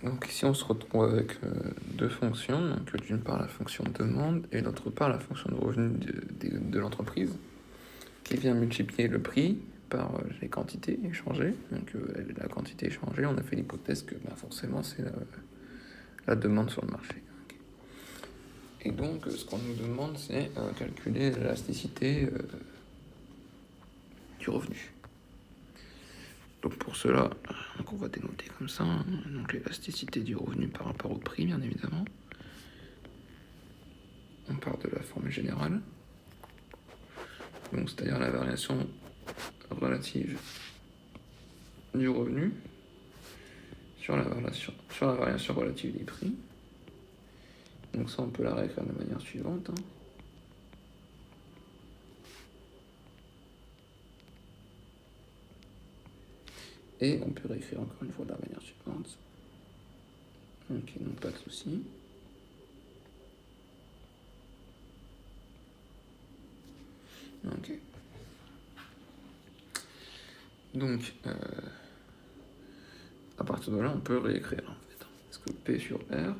Donc ici on se retrouve avec deux fonctions, donc d'une part la fonction demande et d'autre part la fonction de revenu de l'entreprise, qui vient multiplier le prix par les quantités échangées. Donc la quantité échangée, on a fait l'hypothèse que forcément c'est la demande sur le marché. Okay. Et donc ce qu'on nous demande, c'est calculer l'élasticité du revenu. Donc pour cela, donc on va dénoter comme ça, donc l'élasticité du revenu par rapport au prix, bien évidemment. On part de la formule générale, donc c'est-à-dire la variation relative du revenu sur la variation relative des prix. Donc ça, on peut la réécrire de manière suivante. Et on peut réécrire encore une fois de la manière suivante. Ok, donc pas de souci. Ok. Donc, à partir de là, on peut réécrire en fait. Parce que P sur R,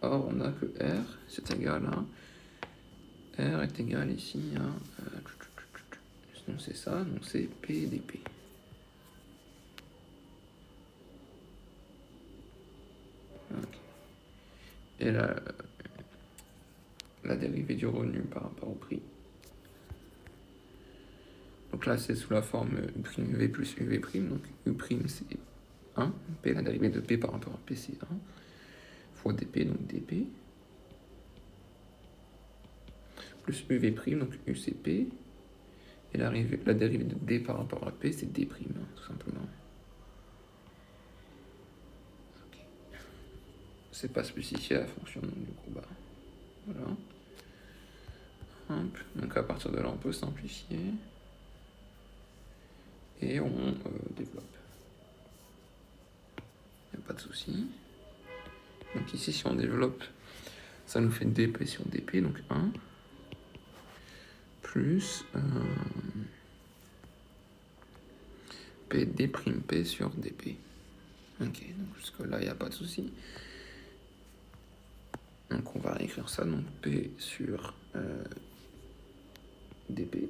or on a que R, c'est égal à... R est égal ici à... donc c'est ça, donc c'est P dP. Okay. Et la dérivée du revenu par rapport au prix. Donc là, c'est sous la forme U'V plus UV', donc U' c'est 1, P, la dérivée de P par rapport à P, c'est 1, fois dP, donc dP, plus UV', donc U c'est P, et la dérivée de D par rapport à P, c'est D', tout simplement. Okay. C'est pas spécifié à la fonction, donc du coup, voilà. Hop. Donc à partir de là, on peut simplifier. Et on développe. Il n'y a pas de souci. Donc ici, si on développe, ça nous fait dP sur dP, donc 1, plus P d'P sur dP. Ok, donc jusque là, il n'y a pas de souci. Donc on va écrire ça, donc P sur dP.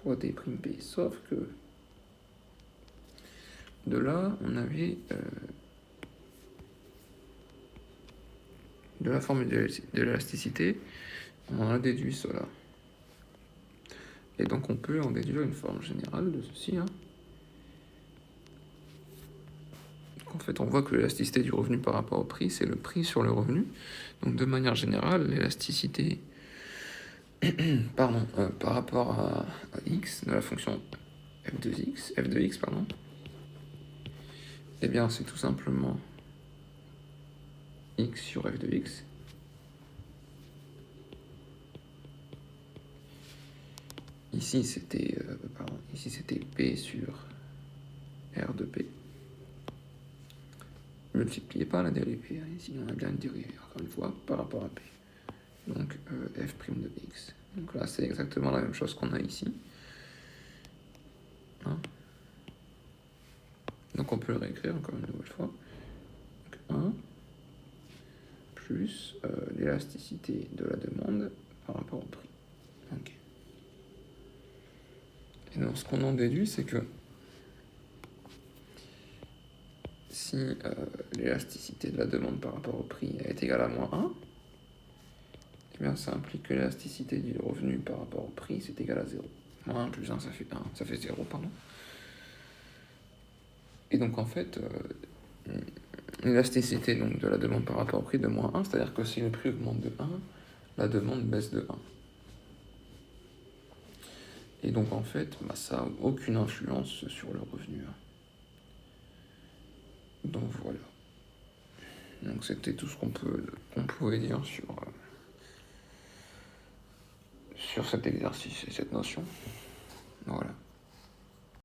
Fois d'P, sauf que de là, on avait de la formule de l'élasticité, on en a déduit cela. Et donc on peut en déduire une forme générale de ceci. Donc en fait, on voit que l'élasticité du revenu par rapport au prix, c'est le prix sur le revenu. Donc de manière générale, l'élasticité par rapport à x de la fonction f de x, eh bien c'est tout simplement x sur f de x. Ici c'était p sur r de p multiplié par la dérivée. Ici on a bien une dérivée encore une fois par rapport à p. Donc f' de x. Donc là c'est exactement la même chose qu'on a ici. Donc on peut le réécrire encore une nouvelle fois. Donc 1 plus l'élasticité de la demande par rapport au prix. Okay. Et donc ce qu'on en déduit, c'est que si l'élasticité de la demande par rapport au prix est égale à moins 1, eh bien ça implique que l'élasticité du revenu par rapport au prix, c'est égal à 0. Moins 1 plus 1, ça fait 1, ça fait 0, pardon. Et donc en fait, l'élasticité donc, de la demande par rapport au prix de moins 1, c'est-à-dire que si le prix augmente de 1, la demande baisse de 1. Et donc en fait, ça n'a aucune influence sur le revenu. Donc voilà. Donc c'était tout ce qu'on pouvait dire sur cet exercice et cette notion. Voilà.